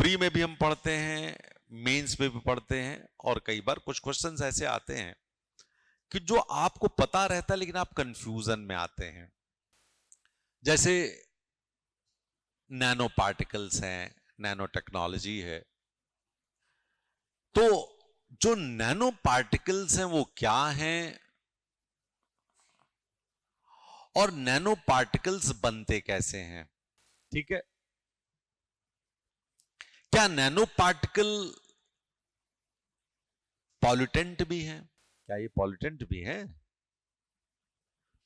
Pre में भी हम पढ़ते हैं, मेंस में भी पढ़ते हैं, और कई बार कुछ क्वेश्चंस ऐसे आते हैं कि जो आपको पता रहता है लेकिन आप कंफ्यूजन में आते हैं। जैसे नैनो पार्टिकल्स हैं, नैनो टेक्नोलॉजी है। तो जो नैनो पार्टिकल्स हैं वो क्या हैं, और नैनो पार्टिकल्स बनते कैसे हैं? ठीक है, क्या नैनो पार्टिकल पॉल्यूटेंट भी है? क्या ये पॉल्यूटेंट भी है?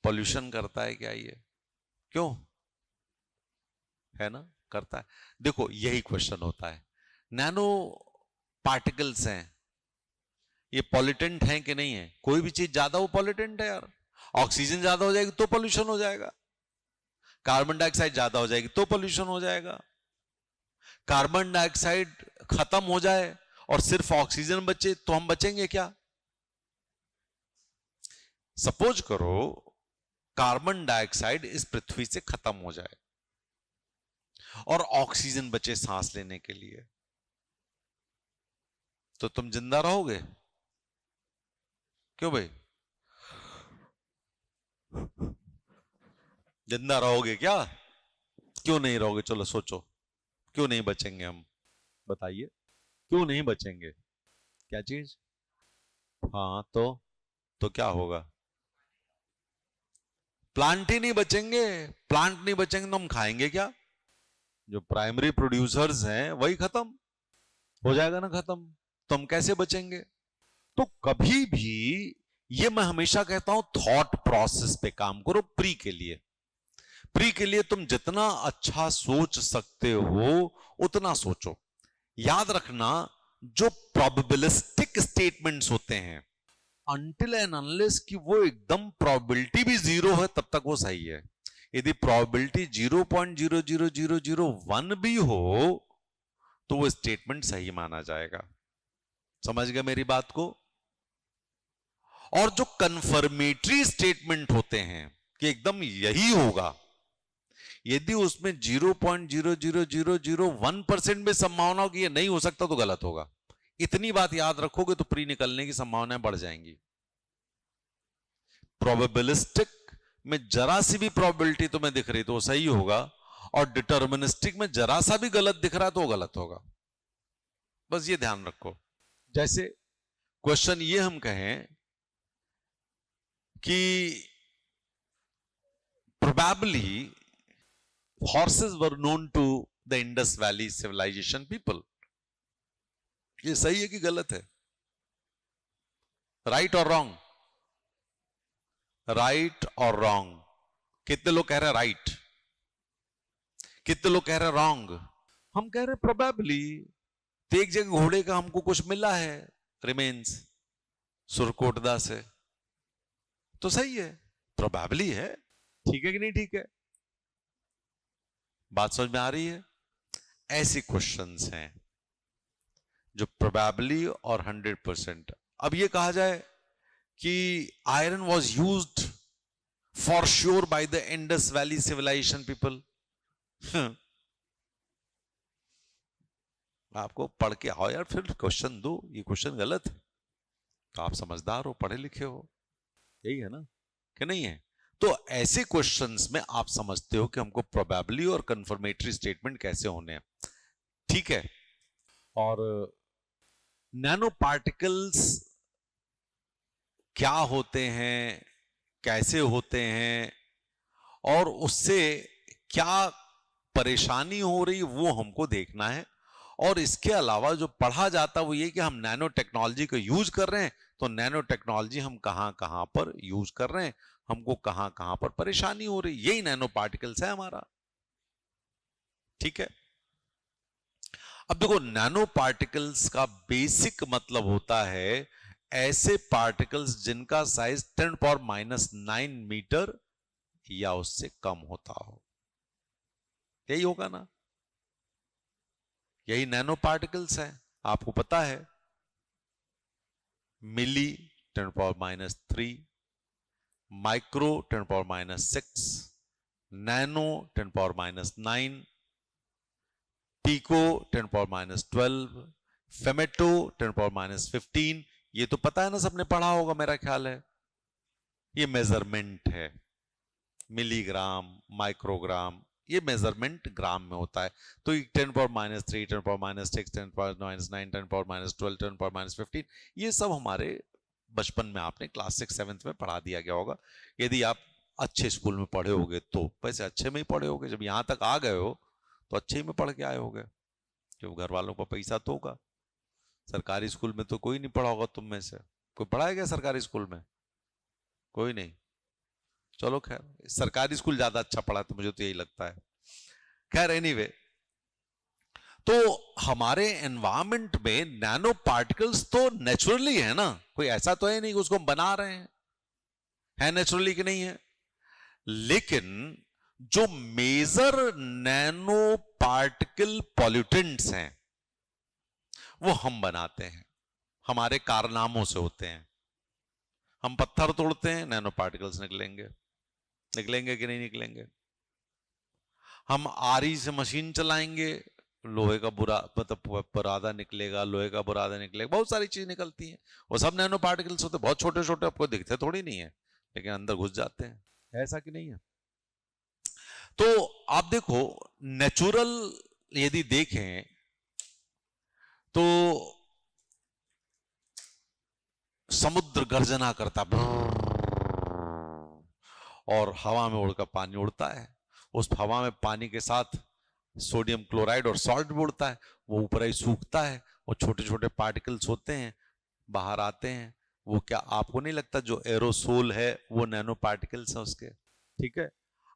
पॉल्यूशन करता है क्या ये? क्यों? है ना, करता है। देखो यही क्वेश्चन होता है, नैनो पार्टिकल्स हैं, ये पॉल्यूटेंट हैं कि नहीं है? कोई भी चीज ज्यादा वो पॉल्यूटेंट है यार। ऑक्सीजन ज्यादा हो जाएगी तो पॉल्यूशन हो जाएगा, कार्बन डाइऑक्साइड ज्यादा हो जाएगी तो पॉल्यूशन हो जाएगा। कार्बन डाइऑक्साइड खत्म हो जाए और सिर्फ ऑक्सीजन बचे तो हम बचेंगे क्या? सपोज करो कार्बन डाइऑक्साइड इस पृथ्वी से खत्म हो जाए और ऑक्सीजन बचे सांस लेने के लिए, तो तुम जिंदा रहोगे? क्यों भाई, जिंदा रहोगे क्या? क्यों नहीं रहोगे? चलो सोचो, क्यों नहीं बचेंगे हम? बताइए, क्यों नहीं बचेंगे? क्या चीज? हाँ तो क्या होगा? प्लांट ही नहीं बचेंगे। प्लांट नहीं बचेंगे तो हम खाएंगे क्या? जो प्राइमरी प्रोड्यूसर्स हैं वही खत्म हो जाएगा ना, खत्म, तो हम कैसे बचेंगे? तो कभी भी, ये मैं हमेशा कहता हूं, थॉट प्रोसेस पे काम करो। प्री के लिए, प्री के लिए तुम जितना अच्छा सोच सकते हो उतना सोचो। याद रखना, जो प्रोबेबिलिस्टिक स्टेटमेंट्स होते हैं, अनटिल एंड अनलेस कि वो एकदम प्रोबेबिलिटी भी जीरो है तब तक वो सही है। यदि प्रोबेबिलिटी 0.00001 भी हो तो वो स्टेटमेंट सही माना जाएगा। समझ गए मेरी बात को? और जो कंफर्मेटरी स्टेटमेंट होते हैं कि एकदम यही होगा, यदि उसमें 0.00001% भी संभावना हो कि ये नहीं हो सकता तो गलत होगा। इतनी बात याद रखोगे तो प्री निकलने की संभावनाएं बढ़ जाएंगी। प्रोबेबिलिस्टिक में जरा सी भी प्रोबेबिलिटी तुम्हें दिख रही तो वो सही होगा, और डिटर्मिनिस्टिक में जरा सा भी गलत दिख रहा है तो वो गलत होगा। बस ये ध्यान रखो। जैसे क्वेश्चन ये हम कहें कि probably horses were known to the Indus Valley civilization people, ये सही है कि गलत है? राइट और रॉन्ग? राइट और रॉन्ग? कितने लोग कह रहे हैं राइट, कितने लोग कह रहे हैं रॉन्ग? हम कह रहे हैं प्रोबेबली, तो एक जगह घोड़े का हमको कुछ मिला है रिमेन्स सुरकोटदा से, तो सही है, प्रोबेबली है। ठीक है कि नहीं? ठीक है, बात समझ में आ रही है? ऐसे क्वेश्चंस हैं जो प्रोबेबली और 100%। अब ये कहा जाए कि iron was used for sure by the Indus valley civilisation people, आपको पढ़ के आओ यार, फिर क्वेश्चन दो, ये क्वेश्चन गलत है तो आप समझदार हो, पढ़े लिखे हो, यही है ना कि नहीं है? तो ऐसे क्वेश्चंस में आप समझते हो कि हमको प्रोबेबली और कंफर्मेटरी स्टेटमेंट कैसे होने हैं। ठीक है, और नैनो पार्टिकल्स क्या होते हैं, कैसे होते हैं, और उससे क्या परेशानी हो रही वो हमको देखना है। और इसके अलावा जो पढ़ा जाता है वो ये कि हम नैनो टेक्नोलॉजी को यूज कर रहे हैं, तो नैनो टेक्नोलॉजी हम कहां कहां पर यूज कर रहे हैं, हमको कहां कहां पर परेशानी हो रही, यही नैनो पार्टिकल्स है हमारा। ठीक है, अब देखो नैनो पार्टिकल्स का बेसिक मतलब होता है ऐसे पार्टिकल्स जिनका साइज 10⁻⁹ मीटर या उससे कम होता हो, यही होगा ना, यही नैनो पार्टिकल्स हैं। आपको पता है मिली 10⁻⁻3, माइक्रो 10⁻⁶, नैनो 10⁻⁹, पिको 10⁻12, फेमेटो 10⁻15। ये तो पता है ना, सबने पढ़ा होगा मेरा ख्याल है। ये मेजरमेंट है, मिलीग्राम, माइक्रोग्राम, ये मेजरमेंट ग्राम में होता है। तो 10⁻3, 10⁻6, 10⁻9, 10⁻12, 10⁻15, ये सब हमारे बचपन में आपने क्लास 6-7 में पढ़ा दिया गया होगा, यदि आप अच्छे स्कूल में पढ़े होगे तो। वैसे अच्छे में ही पढ़े होगे, जब यहां तक आ गए हो तो अच्छे ही में पढ़ के आए होगे, क्योंकि घर वालों का पैसा तो होगा। सरकारी स्कूल में तो कोई नहीं पढ़ा होगा तुम में से। कोई पढ़ा है क्या सरकारी स्कूल में? कोई नहीं। चलो खैर, सरकारी स्कूल ज्यादा अच्छा पढ़ा तो मुझे तो यही लगता है। खैर एनीवे, तो हमारे एनवायरमेंट में नैनो पार्टिकल्स तो नेचुरली है ना, कोई ऐसा तो है नहीं कि उसको हम बना रहे हैं, है नेचुरली कि नहीं है। लेकिन जो मेजर नैनो पार्टिकल पॉल्यूटेंट्स हैं वो हम बनाते हैं, हमारे कारनामों से होते हैं। हम पत्थर तोड़ते हैं, नैनो पार्टिकल्स निकलेंगे। निकलेंगे कि नहीं निकलेंगे? हम आरी से मशीन चलाएंगे, लोहे का बुरा मतलब बुरादा निकलेगा, लोहे का बुरादा निकलेगा, बहुत सारी चीज निकलती हैं। वो सब नैनो पार्टिकल्स होते हैं, बहुत छोटे छोटे, आपको दिखते थोड़ी नहीं है, लेकिन अंदर घुस जाते हैं। ऐसा कि नहीं है? तो आप देखो, नेचुरल यदि देखें तो समुद्र गर्जना करता और हवा में उड़कर पानी उड़ता है। उस हवा में पानी के साथ सोडियम क्लोराइड और सॉल्ट भी उड़ता है, वो ऊपर ही सूखता है, वो छोटे छोटे पार्टिकल्स होते हैं, बाहर आते हैं। वो क्या आपको नहीं लगता जो एरोसोल है वो नैनो पार्टिकल्स है उसके? ठीक है।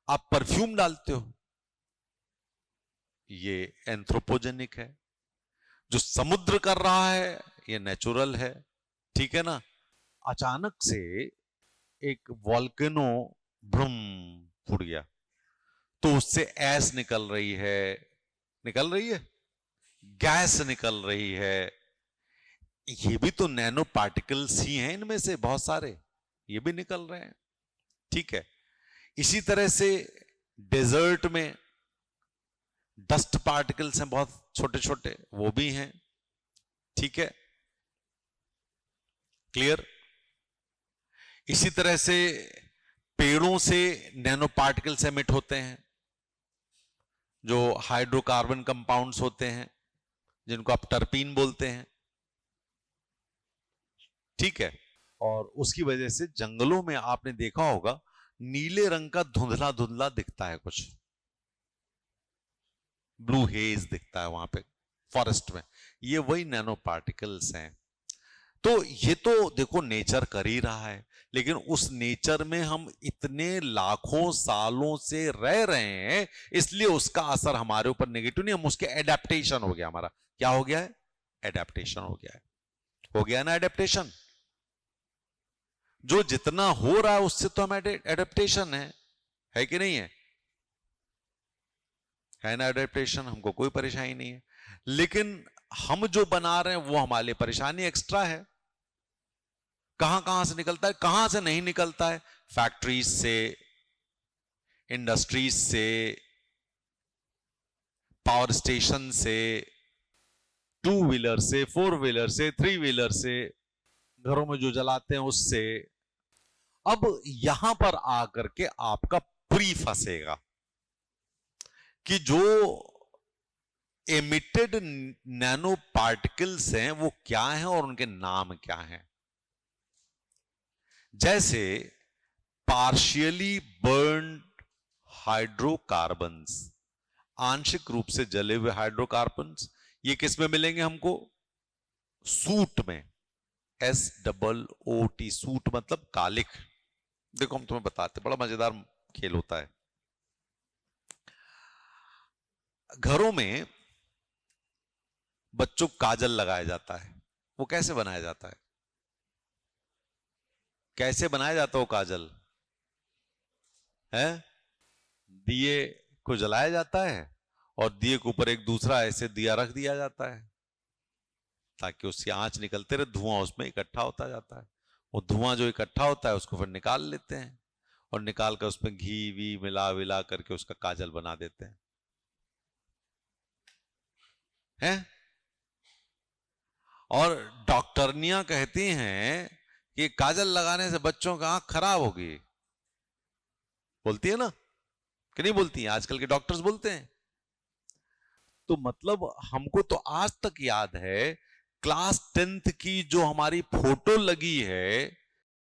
आप परफ्यूम डालते हो, ये एंथ्रोपोजेनिक है। जो समुद्र कर रहा है ये नेचुरल है, ठीक है ना। अचानक से एक वॉल्केनो ब्रूम फूट गया, तो उससे ऐश निकल रही है, गैस निकल रही है। ये भी तो नैनो पार्टिकल्स ही हैं, इनमें से बहुत सारे ये भी निकल रहे हैं, ठीक है। इसी तरह से डेजर्ट में डस्ट पार्टिकल्स हैं बहुत छोटे छोटे, वो भी हैं, ठीक है, क्लियर। इसी तरह से पेड़ों से नैनो पार्टिकल्स एमिट होते हैं, जो हाइड्रोकार्बन कंपाउंड्स होते हैं, जिनको आप टर्पीन बोलते हैं, ठीक है। और उसकी वजह से जंगलों में आपने देखा होगा नीले रंग का धुंधला धुंधला दिखता है, कुछ ब्लू हेज दिखता है वहां पे फॉरेस्ट में, ये वही नैनो पार्टिकल्स हैं। तो ये तो देखो नेचर कर ही रहा है, लेकिन उस नेचर में हम इतने लाखों सालों से रह रहे हैं, इसलिए उसका असर हमारे ऊपर नेगेटिव नहीं, हम उसके एडेप्टेशन हो गया, हमारा क्या हो गया है? एडेप्टेशन हो गया है, हो गया ना एडेप्टेशन। जो जितना हो रहा है उससे तो हम एडेप्टेशन है कि नहीं है? है ना एडेप्टेशन, हमको कोई परेशानी नहीं है। लेकिन हम जो बना रहे हैं वो हमारे लिए परेशानी एक्स्ट्रा है। कहां कहां से निकलता है, कहां से नहीं निकलता है? फैक्ट्रीज से, इंडस्ट्रीज से, पावर स्टेशन से, 2 व्हीलर से, 4 व्हीलर से, 3 व्हीलर से, घरों में जो जलाते हैं उससे। अब यहां पर आकर के आपका प्री फंसेगा कि जो एमिटेड नैनो पार्टिकल्स हैं वो क्या हैं और उनके नाम क्या हैं। जैसे पार्शियली बर्न्ड हाइड्रोकार्बन्स, आंशिक रूप से जले हुए हाइड्रोकार्बन्स, ये किस में मिलेंगे हमको? सूट में, SOOT, सूट मतलब कालिक। देखो हम तुम्हें बताते, बड़ा मजेदार खेल होता है। घरों में बच्चों को काजल लगाया जाता है, वो कैसे बनाया जाता है? कैसे बनाया जाता है वो काजल? है दिए को जलाया जाता है और दिए के ऊपर एक दूसरा ऐसे दिया रख दिया जाता है ताकि उसकी आंच निकलते रहे, धुआं उसमें इकट्ठा होता जाता है। वो धुआं जो इकट्ठा होता है उसको फिर निकाल लेते हैं और निकाल कर उसमें घी वी मिला विला करके उसका काजल बना देते हैं। है। और डॉक्टरनियां कहती हैं कि काजल लगाने से बच्चों का आंख खराब होगी, बोलती है ना कि नहीं बोलती है? आजकल के डॉक्टर्स बोलते हैं। तो मतलब हमको तो आज तक याद है क्लास 10th की जो हमारी फोटो लगी है